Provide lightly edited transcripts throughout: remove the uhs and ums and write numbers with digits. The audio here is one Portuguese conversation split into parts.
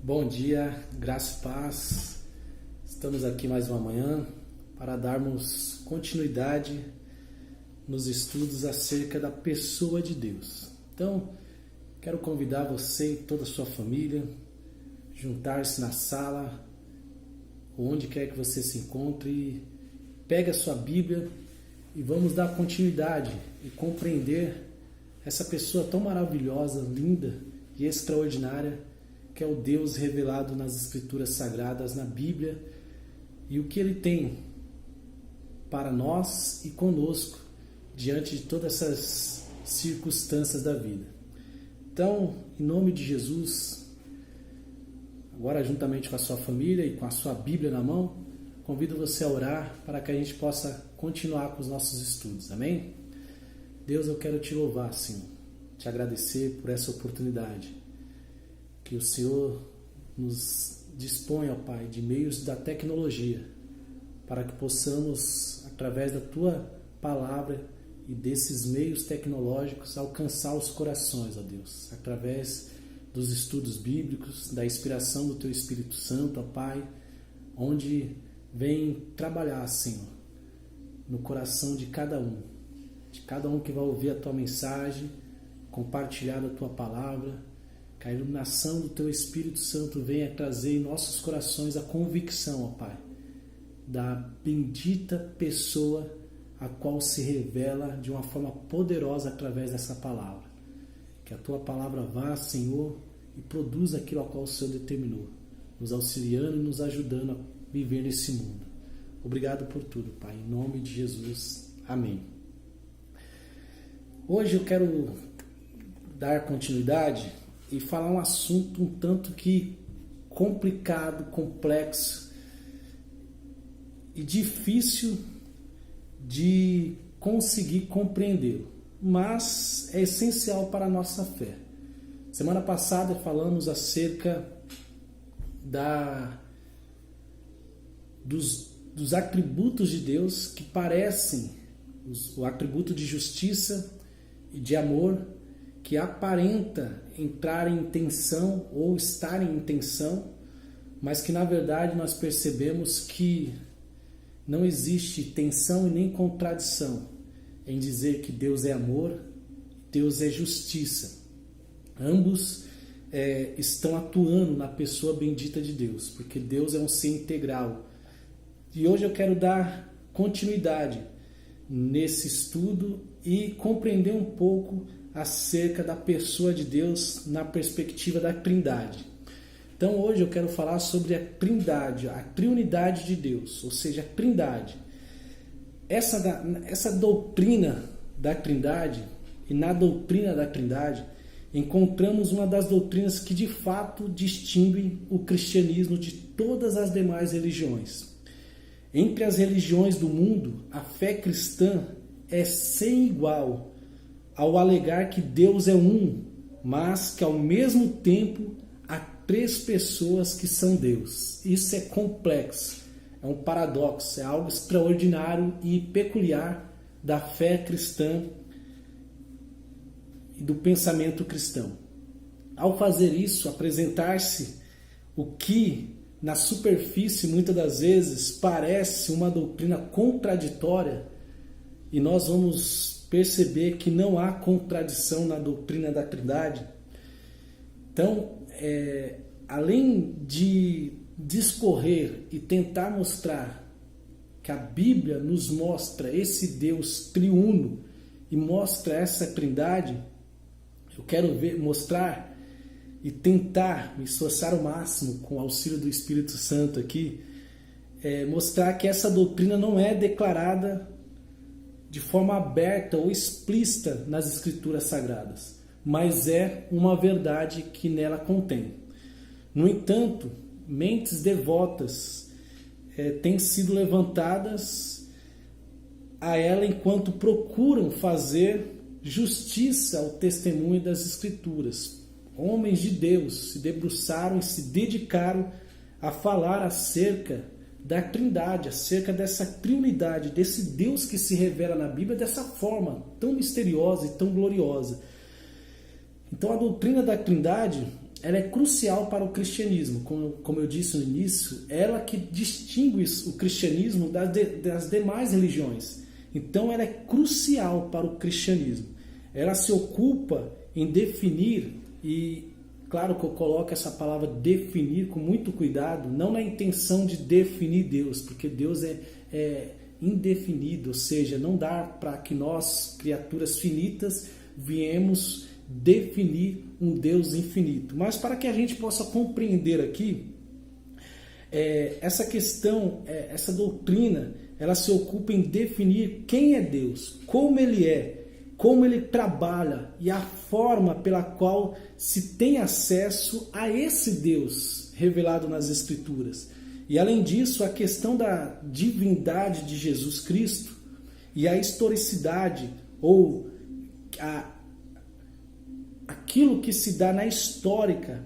Bom dia, graça e paz. Estamos aqui mais uma manhã para darmos continuidade nos estudos acerca da pessoa de Deus. Então, quero convidar você e toda a sua família a juntar-se na sala, onde quer que você se encontre, e pegue a sua Bíblia e vamos dar continuidade e compreender essa pessoa tão maravilhosa, linda e extraordinária que é o Deus revelado nas Escrituras Sagradas, na Bíblia, e o que Ele tem para nós e conosco diante de todas essas circunstâncias da vida. Então, em nome de Jesus, agora juntamente com a sua família e com a sua Bíblia na mão, convido você a orar para que a gente possa continuar com os nossos estudos, amém? Deus, eu quero te louvar, Senhor, te agradecer por essa oportunidade. Que o Senhor nos disponha, ó Pai, de meios da tecnologia, para que possamos, através da Tua palavra e desses meios tecnológicos, alcançar os corações, ó Deus, através dos estudos bíblicos, da inspiração do Teu Espírito Santo, ó Pai, onde vem trabalhar, Senhor, no coração de cada um que vai ouvir a Tua mensagem, compartilhar a Tua palavra. Que a iluminação do Teu Espírito Santo venha trazer em nossos corações a convicção, ó Pai, da bendita pessoa a qual se revela de uma forma poderosa através dessa palavra. Que a Tua palavra vá, Senhor, e produza aquilo a qual o Senhor determinou, nos auxiliando e nos ajudando a viver nesse mundo. Obrigado por tudo, Pai, em nome de Jesus. Amém. Hoje eu quero dar continuidade e falar um assunto um tanto que complicado, complexo e difícil de conseguir compreendê-lo, mas é essencial para a nossa fé. Semana passada falamos acerca dos atributos de Deus que parecem o atributo de justiça e de amor, que aparenta entrar em tensão ou estar em tensão, mas que na verdade nós percebemos que não existe tensão e nem contradição em dizer que Deus é amor, Deus é justiça. Ambos estão atuando na pessoa bendita de Deus, porque Deus é um ser integral. E hoje eu quero dar continuidade nesse estudo e compreender um pouco acerca da pessoa de Deus na perspectiva da Trindade. Então hoje eu quero falar sobre a Trindade, a triunidade de Deus, ou seja, a Trindade. Essa doutrina da Trindade, e na doutrina da Trindade encontramos uma das doutrinas que de fato distinguem o cristianismo de todas as demais religiões. Entre as religiões do mundo, a fé cristã é sem igual ao alegar que Deus é um, mas que ao mesmo tempo há três pessoas que são Deus. Isso é complexo, é um paradoxo, é algo extraordinário e peculiar da fé cristã e do pensamento cristão. Ao fazer isso, apresentar-se o que na superfície muitas das vezes parece uma doutrina contraditória, e nós vamos perceber que não há contradição na doutrina da Trindade. Então, além de discorrer e tentar mostrar que a Bíblia nos mostra esse Deus triuno e mostra essa Trindade, eu quero mostrar e tentar me esforçar ao máximo com o auxílio do Espírito Santo aqui, mostrar que essa doutrina não é declarada de forma aberta ou explícita nas Escrituras Sagradas, mas é uma verdade que nela contém. No entanto, mentes devotas têm sido levantadas a ela enquanto procuram fazer justiça ao testemunho das Escrituras. Homens de Deus se debruçaram e se dedicaram a falar acerca da Trindade, acerca dessa triunidade, desse Deus que se revela na Bíblia dessa forma tão misteriosa e tão gloriosa. Então a doutrina da Trindade ela é crucial para o cristianismo. Como eu disse no início, ela que distingue o cristianismo das demais religiões. Então ela é crucial para o cristianismo. Ela se ocupa em definir, e claro que eu coloco essa palavra definir com muito cuidado, não na intenção de definir Deus, porque Deus é indefinido, ou seja, não dá para que nós, criaturas finitas, viemos definir um Deus infinito. Mas para que a gente possa compreender aqui, essa questão, essa doutrina, ela se ocupa em definir quem é Deus, como Ele é, como Ele trabalha e a forma pela qual se tem acesso a esse Deus revelado nas Escrituras. E além disso, a questão da divindade de Jesus Cristo e a historicidade, ou aquilo que se dá na história,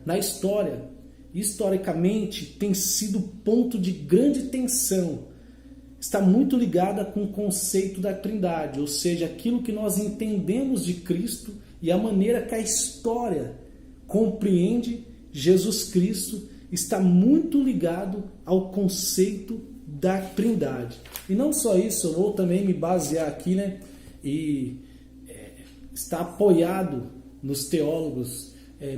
historicamente, tem sido ponto de grande tensão. Está muito ligada com o conceito da Trindade, ou seja, aquilo que nós entendemos de Cristo e a maneira que a história compreende Jesus Cristo está muito ligado ao conceito da Trindade. E não só isso, eu vou também me basear aqui, e está apoiado nos teólogos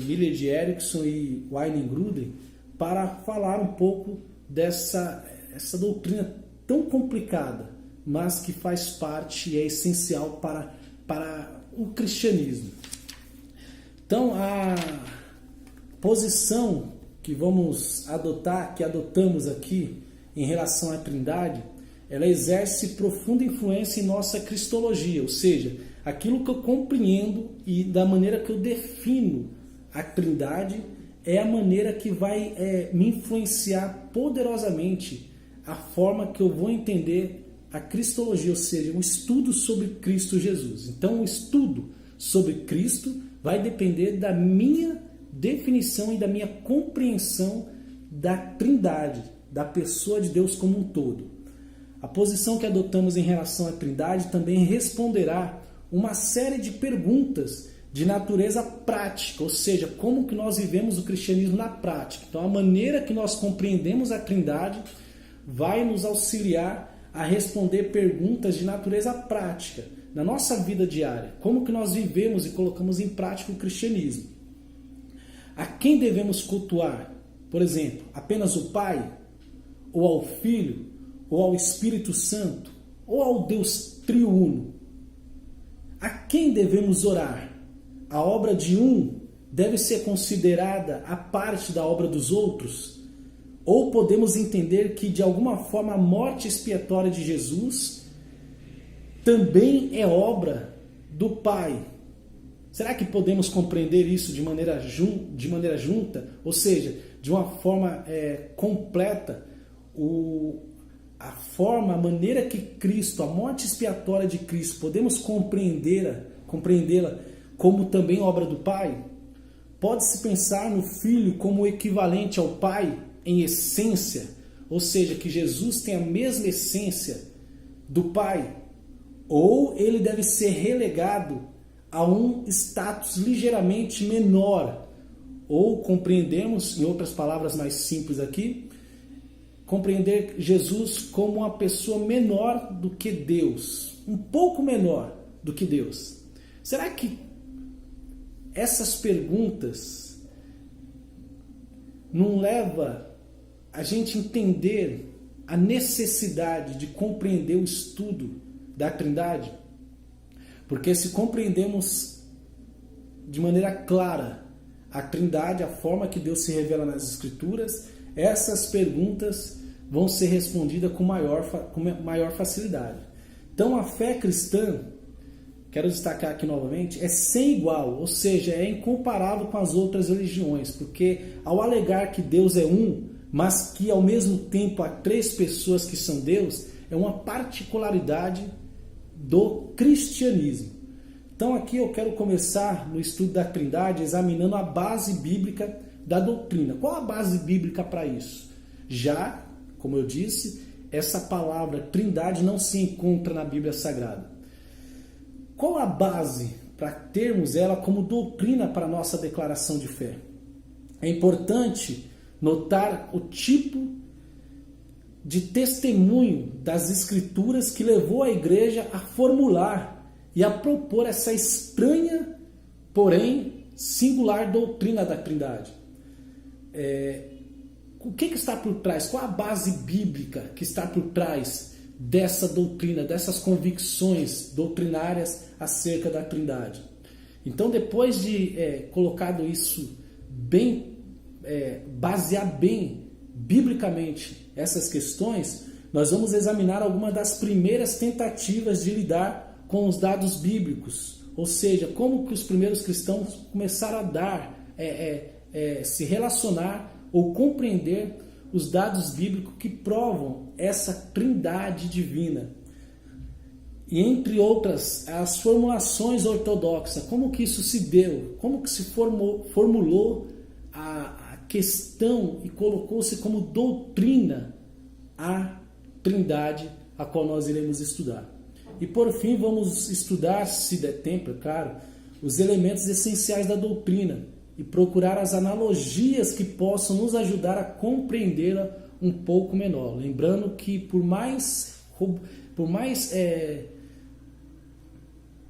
Miller de Erickson e Wayne Grudem para falar um pouco dessa doutrina tão complicada, mas que faz parte e é essencial para o cristianismo. Então, a posição que vamos adotar, que adotamos aqui em relação à Trindade, ela exerce profunda influência em nossa cristologia, ou seja, aquilo que eu compreendo e da maneira que eu defino a Trindade é a maneira que vai me influenciar poderosamente a forma que eu vou entender a cristologia, ou seja, um estudo sobre Cristo Jesus. Então, o estudo sobre Cristo vai depender da minha definição e da minha compreensão da Trindade, da pessoa de Deus como um todo. A posição que adotamos em relação à Trindade também responderá uma série de perguntas de natureza prática, ou seja, como que nós vivemos o cristianismo na prática. Então, a maneira que nós compreendemos a Trindade vai nos auxiliar a responder perguntas de natureza prática na nossa vida diária. Como que nós vivemos e colocamos em prática o cristianismo? A quem devemos cultuar? Por exemplo, apenas o Pai? Ou ao Filho? Ou ao Espírito Santo? Ou ao Deus triuno? A quem devemos orar? A obra de um deve ser considerada a parte da obra dos outros? Ou podemos entender que, de alguma forma, a morte expiatória de Jesus também é obra do Pai? Será que podemos compreender isso de maneira junta? Ou seja, de uma forma completa, a maneira que Cristo, a morte expiatória de Cristo, podemos compreendê-la como também obra do Pai? Pode-se pensar no Filho como equivalente ao Pai em essência, ou seja, que Jesus tem a mesma essência do Pai, ou ele deve ser relegado a um status ligeiramente menor, ou compreendemos, em outras palavras mais simples aqui, compreender Jesus como uma pessoa menor do que Deus, um pouco menor do que Deus. Será que essas perguntas não levam a gente entender a necessidade de compreender o estudo da Trindade? Porque se compreendemos de maneira clara a Trindade, a forma que Deus se revela nas Escrituras, essas perguntas vão ser respondidas com maior facilidade. Então, a fé cristã, quero destacar aqui novamente, é sem igual, ou seja, é incomparável com as outras religiões, porque ao alegar que Deus é um, mas que ao mesmo tempo há três pessoas que são Deus, é uma particularidade do cristianismo. Então aqui eu quero começar no estudo da Trindade examinando a base bíblica da doutrina. Qual a base bíblica para isso? Já, como eu disse, essa palavra Trindade não se encontra na Bíblia Sagrada. Qual a base para termos ela como doutrina para a nossa declaração de fé? É importante notar o tipo de testemunho das Escrituras que levou a igreja a formular e a propor essa estranha, porém singular doutrina da Trindade. O que está por trás? Qual a base bíblica que está por trás dessa doutrina, dessas convicções doutrinárias acerca da Trindade? Então, depois de colocado isso bem, basear bem biblicamente essas questões, nós vamos examinar algumas das primeiras tentativas de lidar com os dados bíblicos, ou seja, como que os primeiros cristãos começaram a dar, se relacionar ou compreender os dados bíblicos que provam essa trindade divina. E entre outras, as formulações ortodoxas, como que isso se deu, como que se formulou a questão e colocou-se como doutrina a trindade, a qual nós iremos estudar. E por fim vamos estudar, se der tempo, é claro, os elementos essenciais da doutrina e procurar as analogias que possam nos ajudar a compreendê-la um pouco melhor. Lembrando que por mais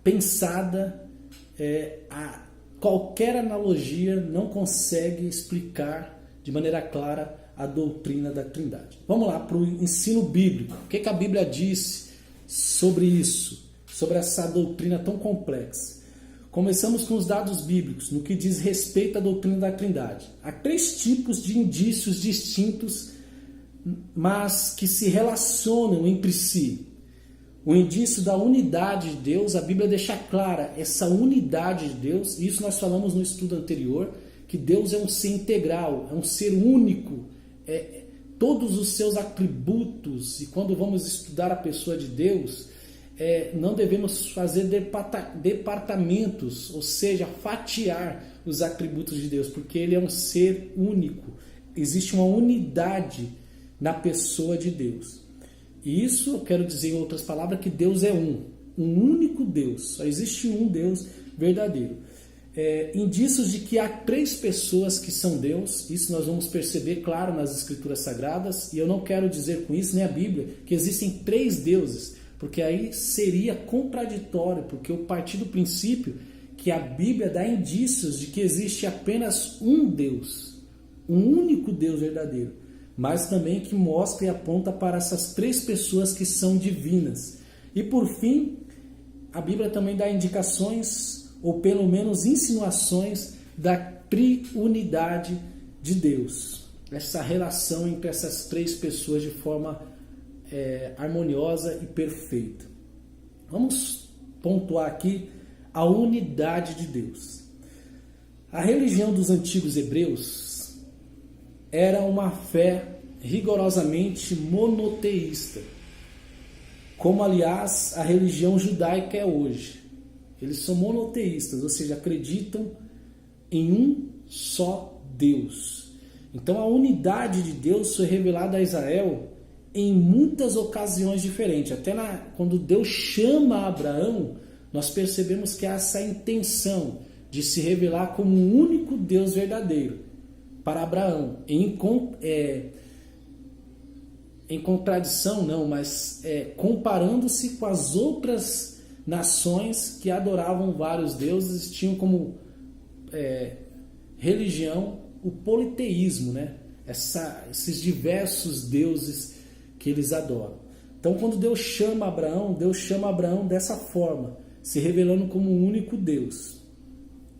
pensada, qualquer analogia não consegue explicar de maneira clara a doutrina da Trindade. Vamos lá para o ensino bíblico. O que a Bíblia disse sobre isso, sobre essa doutrina tão complexa? Começamos com os dados bíblicos, no que diz respeito à doutrina da Trindade. Há 3 tipos de indícios distintos, mas que se relacionam entre si. O indício da unidade de Deus, a Bíblia deixa clara essa unidade de Deus, e isso nós falamos no estudo anterior, que Deus é um ser integral, é um ser único, todos os seus atributos, e quando vamos estudar a pessoa de Deus, não devemos fazer departamentos, ou seja, fatiar os atributos de Deus, porque Ele é um ser único, existe uma unidade na pessoa de Deus. E isso eu quero dizer em outras palavras que Deus é um único Deus, só existe um Deus verdadeiro. Indícios de que há 3 pessoas que são Deus, isso nós vamos perceber claro nas Escrituras Sagradas, e eu não quero dizer com isso, nem a Bíblia, que existem 3 deuses, porque aí seria contraditório, porque eu parti do princípio que a Bíblia dá indícios de que existe apenas um Deus, um único Deus verdadeiro, mas também que mostra e aponta para essas 3 pessoas que são divinas. E por fim, a Bíblia também dá indicações, ou pelo menos insinuações, da triunidade de Deus. Essa relação entre essas 3 pessoas de forma harmoniosa e perfeita. Vamos pontuar aqui a unidade de Deus. A religião dos antigos hebreus era uma fé rigorosamente monoteísta, como aliás a religião judaica é hoje. Eles são monoteístas, ou seja, acreditam em um só Deus. Então a unidade de Deus foi revelada a Israel em muitas ocasiões diferentes. Até quando Deus chama Abraão, nós percebemos que há essa intenção de se revelar como um único Deus verdadeiro para Abraão. Em contradição não, mas comparando-se com as outras nações que adoravam vários deuses, tinham como religião o politeísmo, né? Esses diversos deuses que eles adoram. Então, quando Deus chama Abraão dessa forma, se revelando como um único Deus.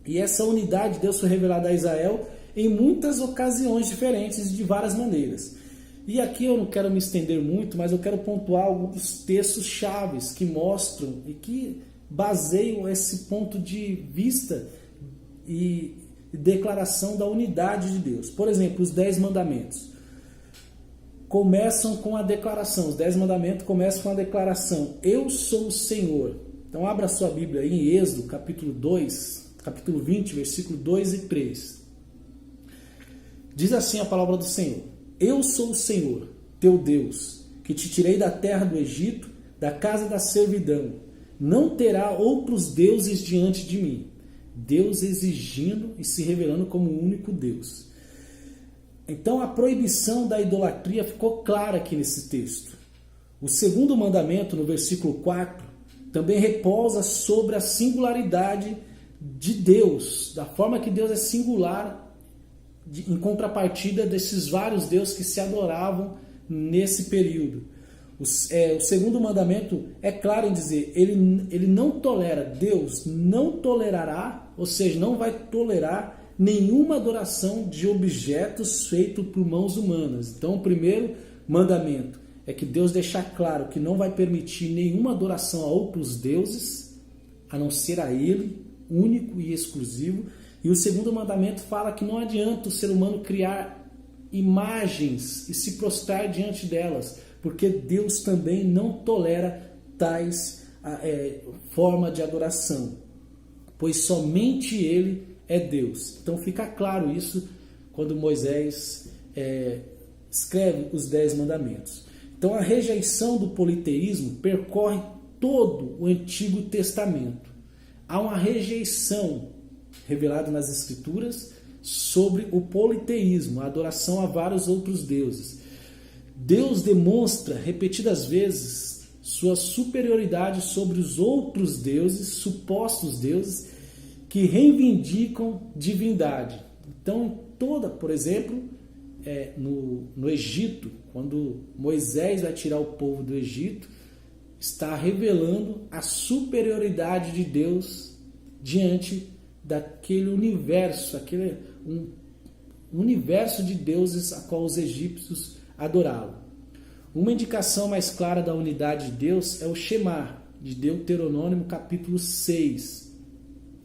E essa unidade de Deus foi revelada a Israel em muitas ocasiões diferentes e de várias maneiras. E aqui eu não quero me estender muito, mas eu quero pontuar alguns textos chaves que mostram e que baseiam esse ponto de vista e declaração da unidade de Deus. Por exemplo, os 10 mandamentos começam com a declaração. Os 10 mandamentos começam com a declaração: eu sou o Senhor. Então abra sua Bíblia aí em Êxodo, capítulo 20, versículo 2 e 3. Diz assim a palavra do Senhor: eu sou o Senhor, teu Deus, que te tirei da terra do Egito, da casa da servidão. Não terá outros deuses diante de mim. Deus exigindo e se revelando como o único Deus. Então a proibição da idolatria ficou clara aqui nesse texto. O segundo mandamento, no versículo 4, também repousa sobre a singularidade de Deus, da forma que Deus é singular, em contrapartida desses vários deuses que se adoravam nesse período. O segundo mandamento é claro em dizer, ele não tolera, Deus não tolerará, ou seja, não vai tolerar nenhuma adoração de objetos feitos por mãos humanas. Então, o primeiro mandamento é que Deus deixa claro que não vai permitir nenhuma adoração a outros deuses, a não ser a Ele, único e exclusivo. E o segundo mandamento fala que não adianta o ser humano criar imagens e se prostrar diante delas, porque Deus também não tolera tais forma de adoração, pois somente Ele é Deus. Então fica claro isso quando Moisés escreve os 10 mandamentos. Então a rejeição do politeísmo percorre todo o Antigo Testamento. Há uma rejeição revelada nas Escrituras sobre o politeísmo, a adoração a vários outros deuses. Deus demonstra repetidas vezes sua superioridade sobre os outros deuses, supostos deuses, que reivindicam divindade. Então, por exemplo, no Egito, quando Moisés vai tirar o povo do Egito, está revelando a superioridade de Deus diante daquele universo, um universo de deuses a qual os egípcios adoravam. Uma indicação mais clara da unidade de Deus é o Shema, de Deuteronômio capítulo 6.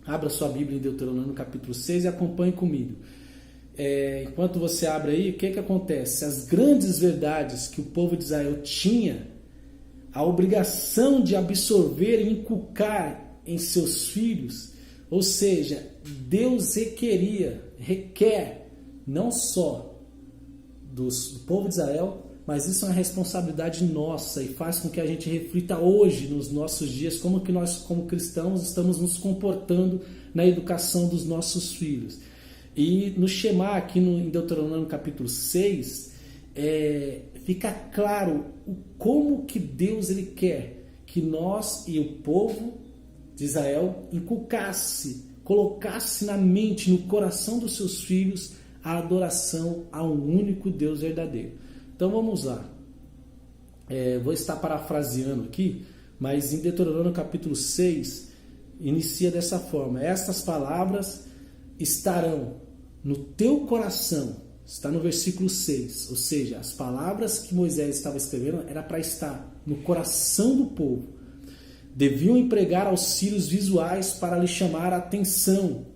Abra sua Bíblia em Deuteronômio capítulo 6 e acompanhe comigo. Enquanto você abre aí, o que acontece? As grandes verdades que o povo de Israel tinha a obrigação de absorver e inculcar em seus filhos, ou seja, Deus requer não só do povo de Israel, mas isso é uma responsabilidade nossa e faz com que a gente reflita hoje, nos nossos dias, como que nós, como cristãos, estamos nos comportando na educação dos nossos filhos. E no Shema, aqui em Deuteronômio capítulo 6, fica claro como que Deus ele quer que nós e o povo de Israel colocasse na mente, no coração dos seus filhos, a adoração a um único Deus verdadeiro. Então vamos lá. Vou estar parafraseando aqui, mas em Deuteronômio capítulo 6, inicia dessa forma: estas palavras estarão no teu coração. Está no versículo 6, ou seja, as palavras que Moisés estava escrevendo era para estar no coração do povo. Deviam empregar auxílios visuais para lhe chamar a atenção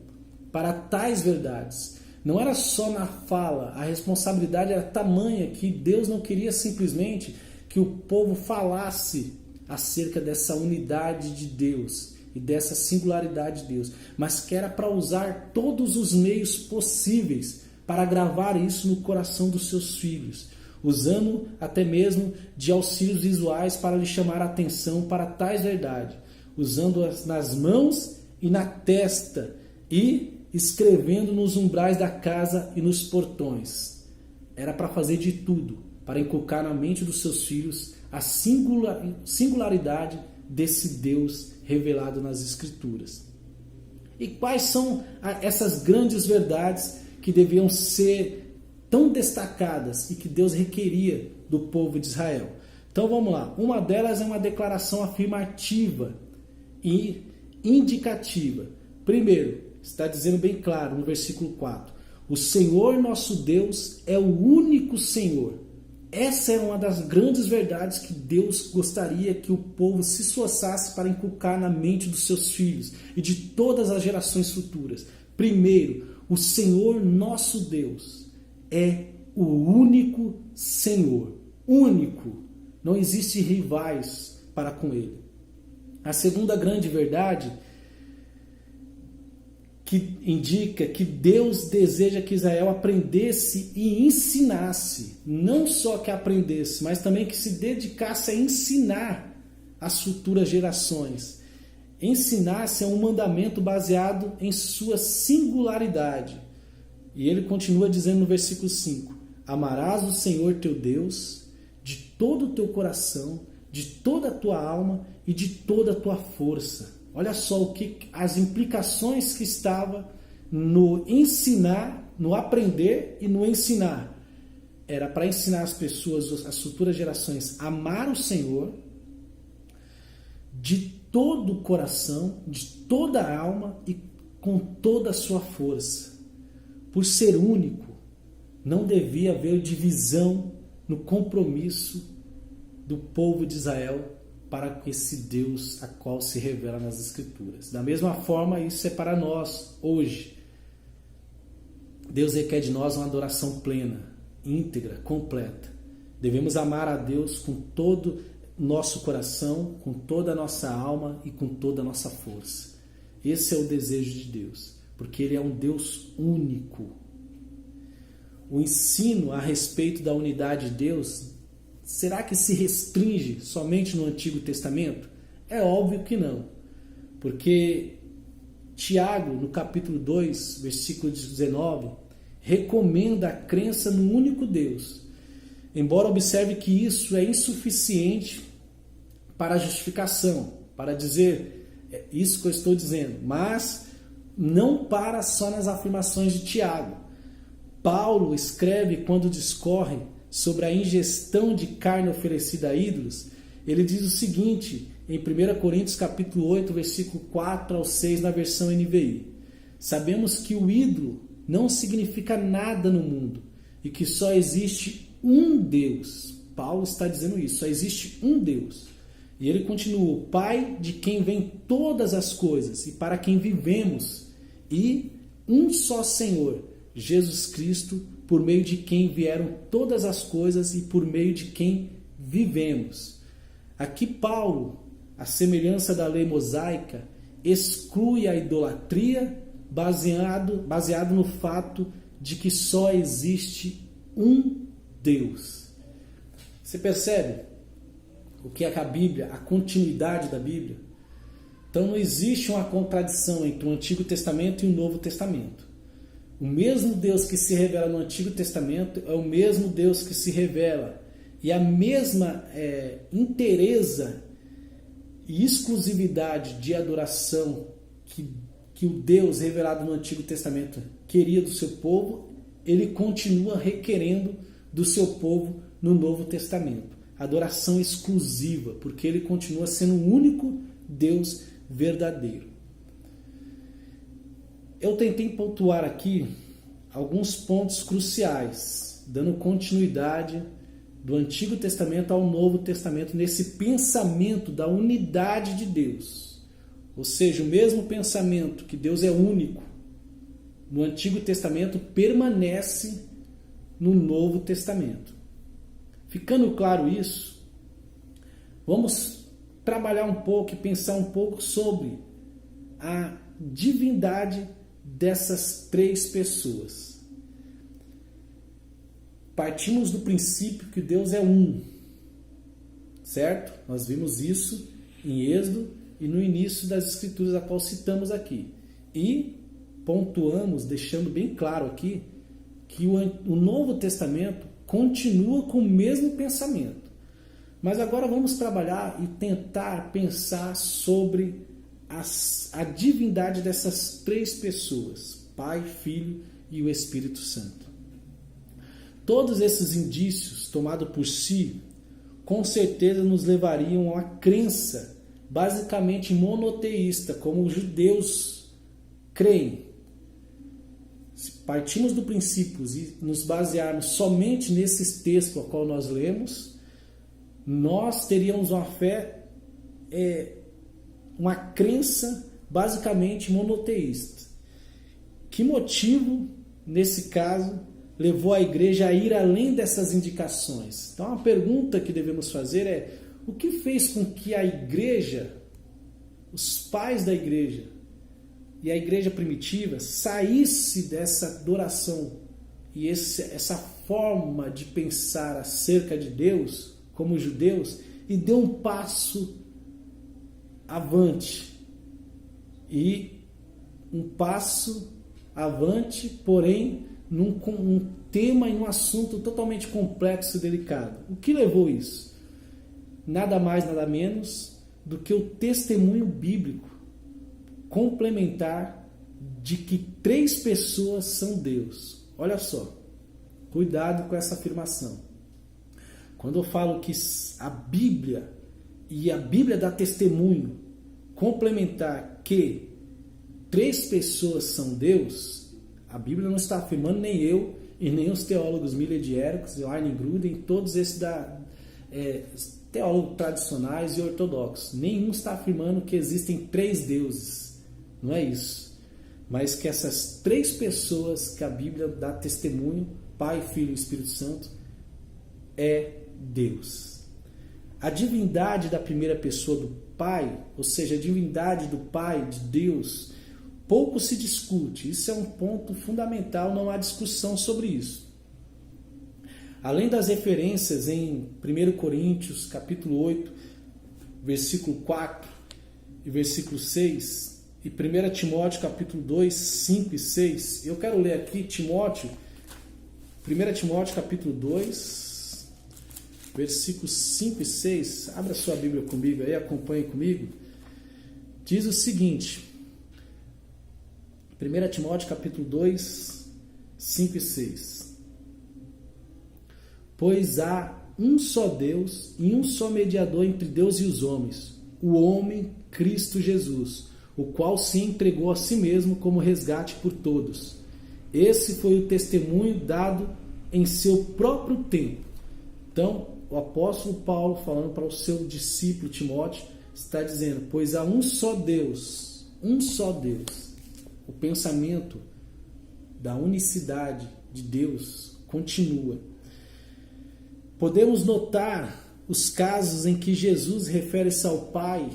para tais verdades. Não era só na fala, a responsabilidade era tamanha que Deus não queria simplesmente que o povo falasse acerca dessa unidade de Deus e dessa singularidade de Deus, mas que era para usar todos os meios possíveis para gravar isso no coração dos seus filhos, usando até mesmo de auxílios visuais para lhe chamar a atenção para tais verdades, usando-as nas mãos e na testa e escrevendo nos umbrais da casa e nos portões. Era para fazer de tudo para inculcar na mente dos seus filhos a singularidade desse Deus revelado nas Escrituras. E quais são essas grandes verdades que deviam ser tão destacadas e que Deus requeria do povo de Israel? Então vamos lá. Uma delas é uma declaração afirmativa e indicativa. Primeiro, está dizendo bem claro no versículo 4: o Senhor nosso Deus é o único Senhor. Essa é uma das grandes verdades que Deus gostaria que o povo se esforçasse para inculcar na mente dos seus filhos e de todas as gerações futuras. Primeiro, o Senhor nosso Deus é o único Senhor. Único. Não existe rivais para com Ele. A segunda grande verdade que indica que Deus deseja que Israel aprendesse e ensinasse, não só que aprendesse, mas também que se dedicasse a ensinar as futuras gerações. Ensinar-se é um mandamento baseado em sua singularidade. E ele continua dizendo no versículo 5: Amarás o Senhor teu Deus de todo o teu coração, de toda a tua alma e de toda a tua força. Olha só as implicações que estava no ensinar, no aprender e no ensinar. Era para ensinar as pessoas, as futuras gerações, a amar o Senhor de todo o coração, de toda a alma e com toda a sua força. Por ser único, não devia haver divisão no compromisso do povo de Israel para com esse Deus a qual se revela nas Escrituras. Da mesma forma, isso é para nós hoje. Deus requer de nós uma adoração plena, íntegra, completa. Devemos amar a Deus com todo o nosso coração, com toda a nossa alma e com toda a nossa força. Esse é o desejo de Deus, porque Ele é um Deus único. O ensino a respeito da unidade de Deus, será que se restringe somente no Antigo Testamento? É óbvio que não, porque Tiago, no capítulo 2, versículo 19, recomenda a crença no único Deus, embora observe que isso é insuficiente para a justificação, para dizer isso que eu estou dizendo, mas não para só nas afirmações de Tiago. Paulo escreve quando discorre sobre a ingestão de carne oferecida a ídolos, ele diz o seguinte, em 1 Coríntios capítulo 8, versículo 4 ao 6, na versão NVI. Sabemos que o ídolo não significa nada no mundo e que só existe um Deus. Paulo está dizendo isso, só existe um Deus. E ele continua, o Pai de quem vêm todas as coisas e para quem vivemos, e um só Senhor, Jesus Cristo, por meio de quem vieram todas as coisas e por meio de quem vivemos. Aqui Paulo, a semelhança da lei mosaica, exclui a idolatria baseado no fato de que só existe um Deus. Você percebe o que é a Bíblia, a continuidade da Bíblia? Então não existe uma contradição entre o Antigo Testamento e o Novo Testamento. O mesmo Deus que se revela no Antigo Testamento é o mesmo Deus que se revela. E a mesma inteireza e exclusividade de adoração que o Deus revelado no Antigo Testamento queria do seu povo, ele continua requerendo do seu povo no Novo Testamento. Adoração exclusiva, porque ele continua sendo o único Deus verdadeiro. Eu tentei pontuar aqui alguns pontos cruciais, dando continuidade do Antigo Testamento ao Novo Testamento, nesse pensamento da unidade de Deus. Ou seja, o mesmo pensamento que Deus é único no Antigo Testamento permanece no Novo Testamento. Ficando claro isso, vamos trabalhar um pouco e pensar um pouco sobre a divindade dessas três pessoas. Partimos do princípio que Deus é um, certo? Nós vimos isso em Êxodo e no início das Escrituras, a qual citamos aqui. E pontuamos, deixando bem claro aqui, que o Novo Testamento continua com o mesmo pensamento. Mas agora vamos trabalhar e tentar pensar sobre a divindade dessas três pessoas, Pai, Filho e o Espírito Santo. Todos esses indícios, tomados por si, com certeza nos levariam a uma crença basicamente monoteísta, como os judeus creem. Se partimos do princípio e nos basearmos somente nesses textos ao qual nós lemos, nós teríamos uma fé, uma crença basicamente monoteísta. Que motivo, nesse caso, levou a igreja a ir além dessas indicações? Então, a pergunta que devemos fazer é: o que fez com que a igreja, os pais da igreja e a igreja primitiva saísse dessa adoração e essa forma de pensar acerca de Deus como judeus e deu um passo avante? E um passo avante, porém num tema e num assunto totalmente complexo e delicado. O que levou isso? Nada mais, nada menos do que o testemunho bíblico complementar de que 3 pessoas são Deus. Olha só, cuidado com essa afirmação. Quando eu falo que a Bíblia dá testemunho complementar que 3 pessoas são Deus, a Bíblia não está afirmando, nem eu e nem os teólogos Miller de Erickson e Arne Gruden, todos esses teólogos tradicionais e ortodoxos. Nenhum está afirmando que existem 3 deuses. Não é isso. Mas que essas 3 pessoas que a Bíblia dá testemunho, Pai, Filho e Espírito Santo, é Deus. A divindade da primeira pessoa do Pai, ou seja, a divindade do Pai, de Deus, pouco se discute. Isso é um ponto fundamental, não há discussão sobre isso. Além das referências em 1 Coríntios, capítulo 8, versículo 4 e versículo 6, e 1 Timóteo, capítulo 2, 5 e 6, eu quero ler aqui 1 Timóteo, capítulo 2, versículos 5 e 6, abra sua Bíblia comigo aí, acompanhe comigo, diz o seguinte, 1 Timóteo capítulo 2, 5 e 6. Pois há um só Deus e um só mediador entre Deus e os homens, o homem Cristo Jesus, o qual se entregou a si mesmo como resgate por todos. Esse foi o testemunho dado em seu próprio tempo. Então, o apóstolo Paulo, falando para o seu discípulo Timóteo, está dizendo, pois há um só Deus, um só Deus. O pensamento da unicidade de Deus continua. Podemos notar os casos em que Jesus refere-se ao Pai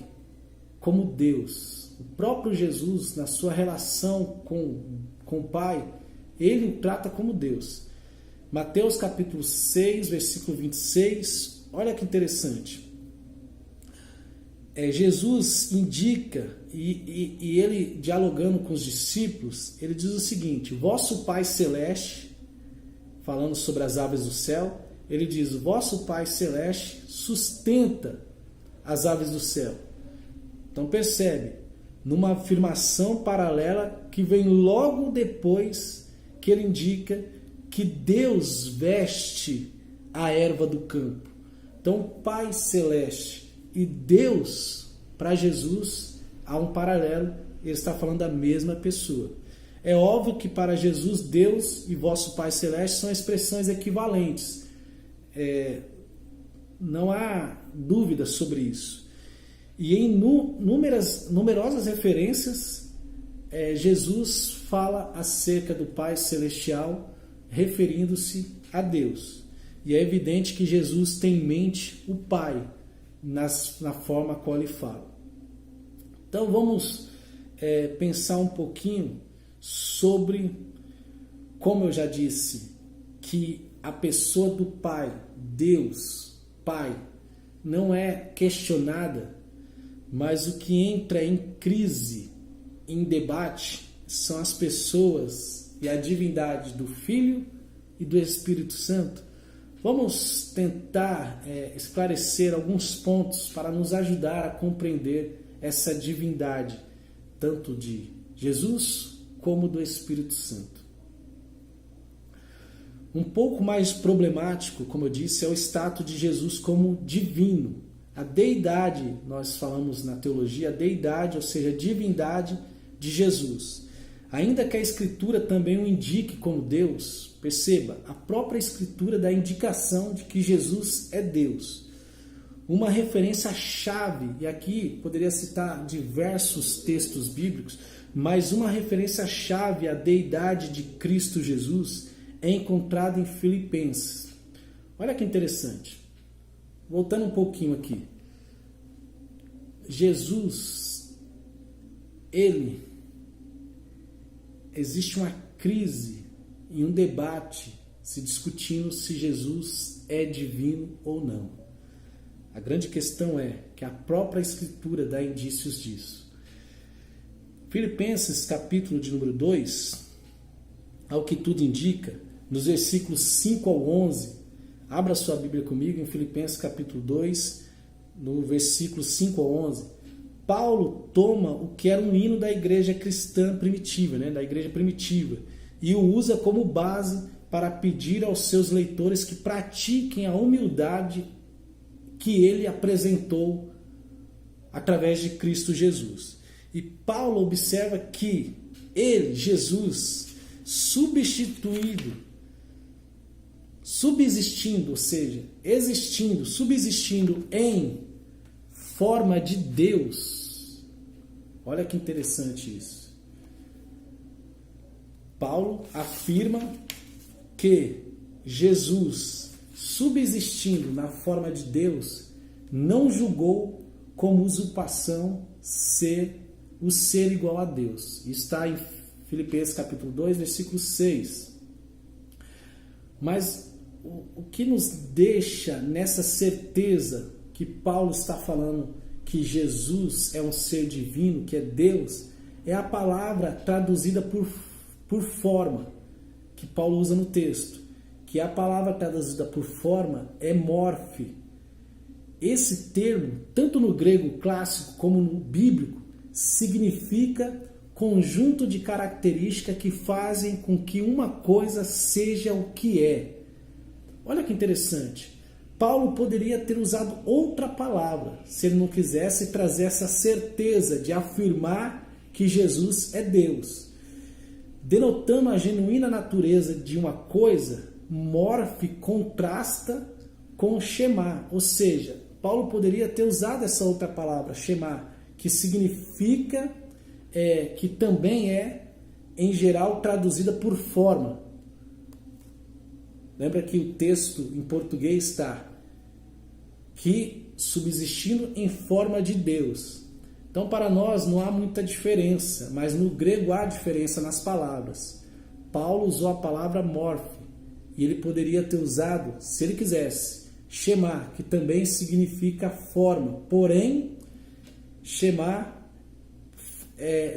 como Deus. O próprio Jesus, na sua relação com o Pai, ele o trata como Deus. Mateus capítulo 6, versículo 26, olha que interessante. Jesus indica, e ele dialogando com os discípulos, ele diz o seguinte, vosso Pai Celeste, falando sobre as aves do céu, ele diz, vosso Pai Celeste sustenta as aves do céu. Então percebe, numa afirmação paralela que vem logo depois que ele indica que Deus veste a erva do campo. Então Pai Celeste e Deus, para Jesus, há um paralelo, ele está falando da mesma pessoa. É óbvio que para Jesus, Deus e vosso Pai Celeste são expressões equivalentes. Não há dúvida sobre isso. E em numerosas referências, Jesus fala acerca do Pai Celestial, referindo-se a Deus. E é evidente que Jesus tem em mente o Pai, na forma qual ele fala. Então vamos pensar um pouquinho sobre, como eu já disse, que a pessoa do Pai, Deus, Pai, não é questionada, mas o que entra em crise, em debate, são as pessoas e a divindade do Filho e do Espírito Santo. Vamos tentar esclarecer alguns pontos para nos ajudar a compreender essa divindade, tanto de Jesus como do Espírito Santo. Um pouco mais problemático, como eu disse, é o status de Jesus como divino. A deidade, nós falamos na teologia, a deidade, ou seja, a divindade de Jesus. Ainda que a Escritura também o indique como Deus, perceba, a própria Escritura dá indicação de que Jesus é Deus. Uma referência-chave, e aqui poderia citar diversos textos bíblicos, mas uma referência-chave à deidade de Cristo Jesus é encontrada em Filipenses. Olha que interessante. Voltando um pouquinho aqui. Jesus, existe uma crise e um debate se discutindo se Jesus é divino ou não. A grande questão é que a própria Escritura dá indícios disso. Filipenses, capítulo de número 2, ao que tudo indica, nos versículos 5 ao 11, abra sua Bíblia comigo em Filipenses capítulo 2, no versículo 5 ao 11, Paulo toma o que era um hino da igreja cristã primitiva, da igreja primitiva, e o usa como base para pedir aos seus leitores que pratiquem a humildade que ele apresentou através de Cristo Jesus. E Paulo observa que ele, Jesus, subsistindo, ou seja, subsistindo em forma de Deus. Olha que interessante isso. Paulo afirma que Jesus, subsistindo na forma de Deus, não julgou como usurpação o ser igual a Deus. Isso está em Filipenses capítulo 2, versículo 6. Mas o que nos deixa nessa certeza que Paulo está falando que Jesus é um ser divino, que é Deus, é a palavra traduzida por forma, que Paulo usa no texto, que a palavra traduzida por forma é morfe. Esse termo, tanto no grego clássico como no bíblico, significa conjunto de características que fazem com que uma coisa seja o que é. Olha que interessante. Paulo poderia ter usado outra palavra se ele não quisesse trazer essa certeza de afirmar que Jesus é Deus. Denotando a genuína natureza de uma coisa, morfe contrasta com shema, ou seja, Paulo poderia ter usado essa outra palavra, shema, que significa, que também é, em geral, traduzida por forma. Lembra que o texto em português está que subsistindo em forma de Deus. Então, para nós não há muita diferença, mas no grego há diferença nas palavras. Paulo usou a palavra morfe, e ele poderia ter usado, se ele quisesse, shema, que também significa forma. Porém, shema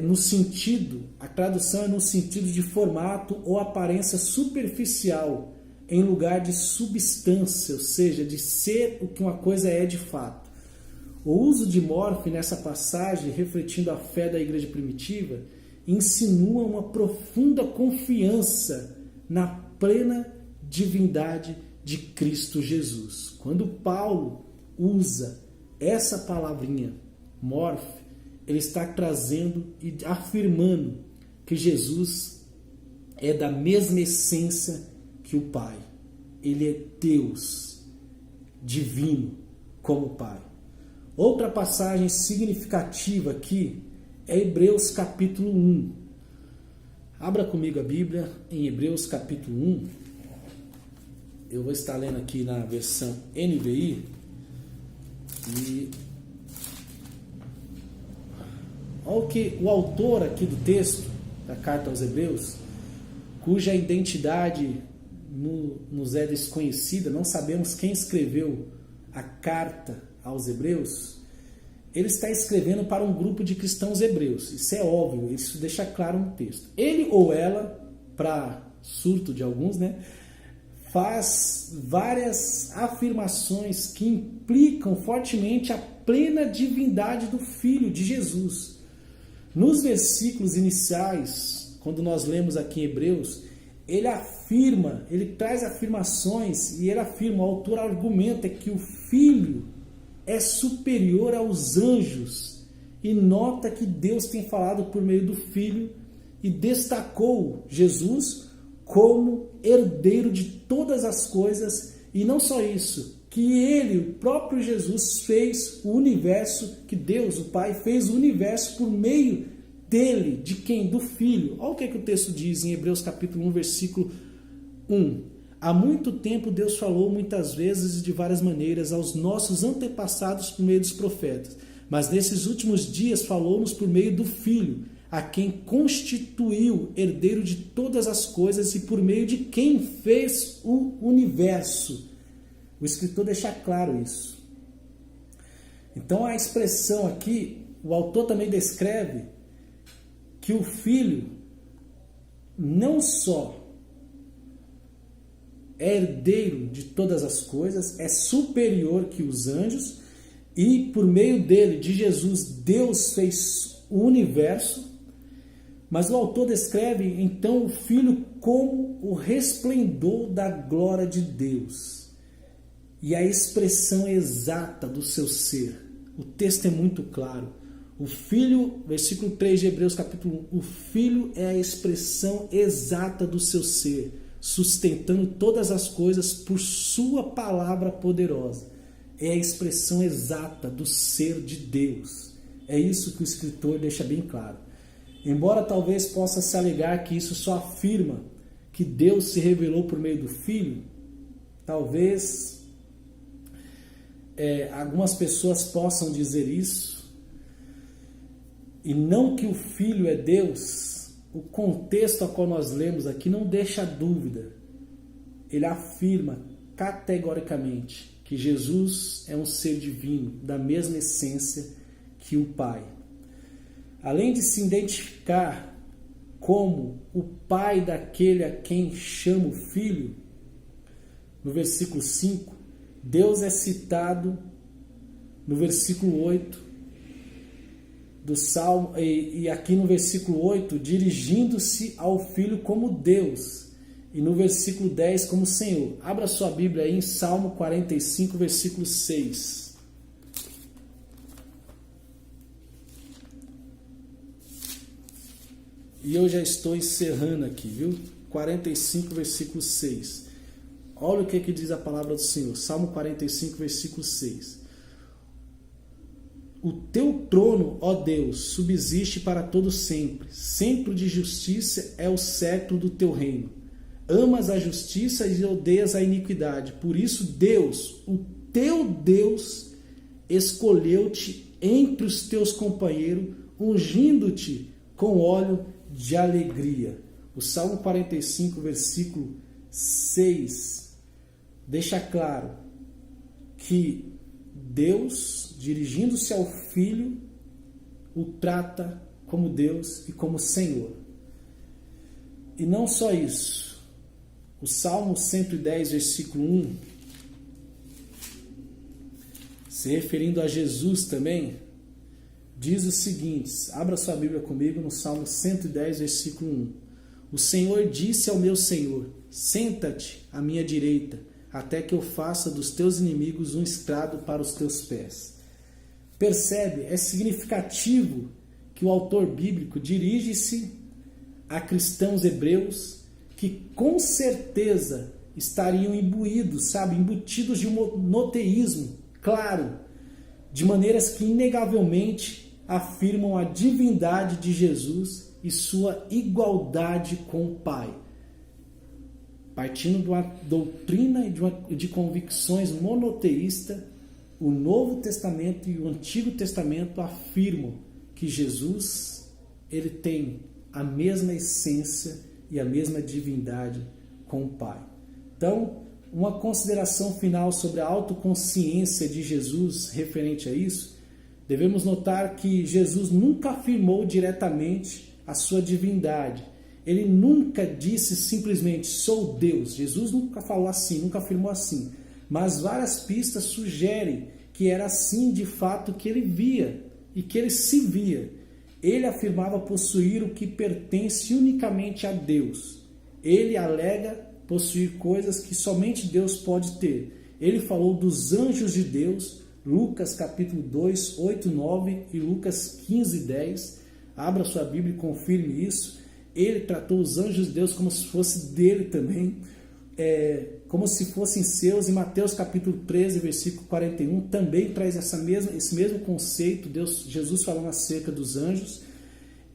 no sentido, a tradução é no sentido de formato ou aparência superficial, em lugar de substância, ou seja, de ser o que uma coisa é de fato. O uso de morfe nessa passagem, refletindo a fé da igreja primitiva, insinua uma profunda confiança na plena divindade de Cristo Jesus. Quando Paulo usa essa palavrinha, morfe, ele está trazendo e afirmando que Jesus é da mesma essência que o Pai. Ele é Deus, divino como o Pai. Outra passagem significativa aqui é Hebreus capítulo 1. Abra comigo a Bíblia em Hebreus capítulo 1. Eu vou estar lendo aqui na versão NVI. E olha o que o autor aqui do texto, da carta aos Hebreus, cuja identidade nos é desconhecida, não sabemos quem escreveu a carta aos Hebreus, ele está escrevendo para um grupo de cristãos hebreus. Isso é óbvio, isso deixa claro no texto. Ele ou ela, para surto de alguns, faz várias afirmações que implicam fortemente a plena divindade do Filho de Jesus. Nos versículos iniciais, quando nós lemos aqui em Hebreus, ele traz afirmações e ele afirma, o autor argumenta que o Filho é superior aos anjos e nota que Deus tem falado por meio do Filho e destacou Jesus como herdeiro de todas as coisas, e não só isso, que ele, o próprio Jesus, fez o universo, que Deus, o Pai, fez o universo por meio dele, de quem? Do Filho. Olha o que o texto diz em Hebreus capítulo 1, versículo 1. Há muito tempo Deus falou muitas vezes e de várias maneiras aos nossos antepassados por meio dos profetas, mas nesses últimos dias falou-nos por meio do Filho, a quem constituiu herdeiro de todas as coisas e por meio de quem fez o universo. O escritor deixa claro isso. Então a expressão aqui, o autor também descreve que o Filho não só é herdeiro de todas as coisas, é superior que os anjos, e por meio dele, de Jesus, Deus fez o universo, mas o autor descreve então o Filho como o resplendor da glória de Deus e a expressão exata do seu ser. O texto é muito claro. O Filho, versículo 3 de Hebreus capítulo 1, o Filho é a expressão exata do seu ser, sustentando todas as coisas por sua palavra poderosa. É a expressão exata do ser de Deus. É isso que o escritor deixa bem claro. Embora talvez possa se alegar que isso só afirma que Deus se revelou por meio do Filho, talvez algumas pessoas possam dizer isso, e não que o Filho é Deus. O contexto a qual nós lemos aqui não deixa dúvida. Ele afirma categoricamente que Jesus é um ser divino, da mesma essência que o Pai. Além de se identificar como o Pai daquele a quem chama o Filho, no versículo 5, Deus é citado no versículo 8 do Salmo, e aqui no versículo 8, dirigindo-se ao Filho como Deus, e no versículo 10 como Senhor. Abra sua Bíblia aí em Salmo 45, versículo 6. E eu já estou encerrando aqui, viu? 45, versículo 6. Olha o que diz a palavra do Senhor. Salmo 45, versículo 6. O teu trono, ó Deus, subsiste para todo sempre. Centro de justiça é o cetro do teu reino. Amas a justiça e odeias a iniquidade. Por isso, Deus, o teu Deus, escolheu-te entre os teus companheiros, ungindo-te com óleo de alegria. O Salmo 45, versículo 6, deixa claro que Deus, dirigindo-se ao Filho, o trata como Deus e como Senhor. E não só isso. O Salmo 110, versículo 1, se referindo a Jesus também, diz o seguinte, abra sua Bíblia comigo no Salmo 110, versículo 1. O Senhor disse ao meu Senhor, senta-te à minha direita, até que eu faça dos teus inimigos um estrado para os teus pés. Percebe? É significativo que o autor bíblico dirige-se a cristãos hebreus que com certeza estariam imbuídos, embutidos de um monoteísmo claro, de maneiras que inegavelmente afirmam a divindade de Jesus e sua igualdade com o Pai. Partindo de uma doutrina e de convicções monoteístas, o Novo Testamento e o Antigo Testamento afirmam que Jesus ele tem a mesma essência e a mesma divindade com o Pai. Então, uma consideração final sobre a autoconsciência de Jesus referente a isso, devemos notar que Jesus nunca afirmou diretamente a sua divindade. Ele nunca disse simplesmente, sou Deus. Jesus nunca falou assim, nunca afirmou assim. Mas várias pistas sugerem que era assim de fato que ele via e que ele se via. Ele afirmava possuir o que pertence unicamente a Deus. Ele alega possuir coisas que somente Deus pode ter. Ele falou dos anjos de Deus, Lucas capítulo 2, 8, 9 e Lucas 15, 10. Abra sua Bíblia e confirme isso. Ele tratou os anjos de Deus como se fosse dele também, como se fossem seus. Em Mateus capítulo 13, versículo 41, também traz esse mesmo conceito, Jesus falando acerca dos anjos.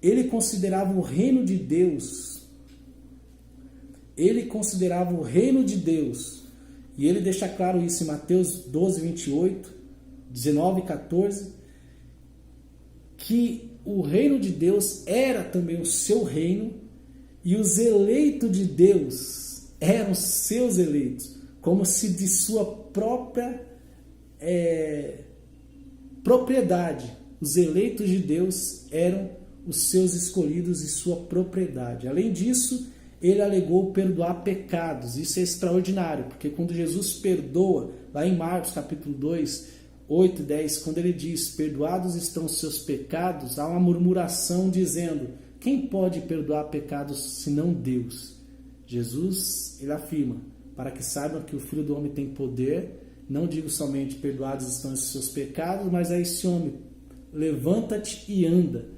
Ele considerava o reino de Deus, e ele deixa claro isso em Mateus 12, 28, 19 e 14, que o reino de Deus era também o seu reino e os eleitos de Deus eram seus eleitos, como se de sua própria propriedade. Os eleitos de Deus eram os seus escolhidos e sua propriedade. Além disso, ele alegou perdoar pecados. Isso é extraordinário, porque quando Jesus perdoa, lá em Marcos capítulo 2, 8 e 10, quando ele diz, perdoados estão os seus pecados, há uma murmuração dizendo, quem pode perdoar pecados senão Deus? Jesus, ele afirma, para que saibam que o Filho do Homem tem poder, não digo somente perdoados estão os seus pecados, mas a esse homem, levanta-te e anda.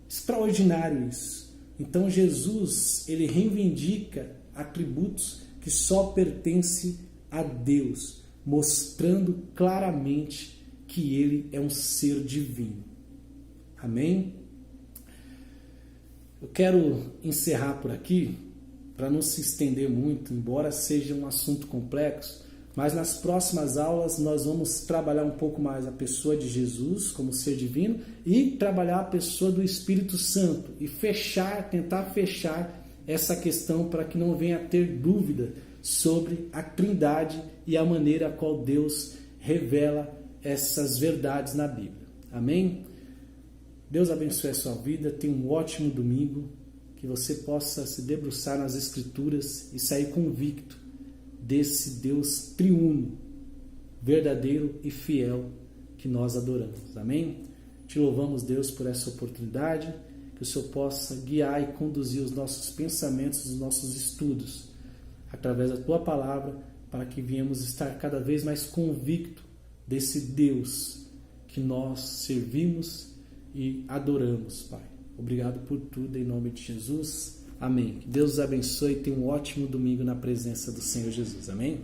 Extraordinário isso. Então Jesus, ele reivindica atributos que só pertencem a Deus, mostrando claramente que ele é um ser divino. Amém? Eu quero encerrar por aqui, para não se estender muito, embora seja um assunto complexo, mas nas próximas aulas nós vamos trabalhar um pouco mais a pessoa de Jesus como ser divino e trabalhar a pessoa do Espírito Santo e tentar fechar essa questão para que não venha a ter dúvida sobre a Trindade e a maneira a qual Deus revela essas verdades na Bíblia. Amém? Deus abençoe a sua vida, tenha um ótimo domingo, que você possa se debruçar nas Escrituras e sair convicto desse Deus triuno, verdadeiro e fiel que nós adoramos. Amém? Te louvamos, Deus, por essa oportunidade, que o Senhor possa guiar e conduzir os nossos pensamentos, os nossos estudos, através da Tua Palavra, para que venhamos estar cada vez mais convicto desse Deus que nós servimos e adoramos, Pai. Obrigado por tudo, em nome de Jesus. Amém. Que Deus os abençoe e tenha um ótimo domingo na presença do Senhor Jesus. Amém?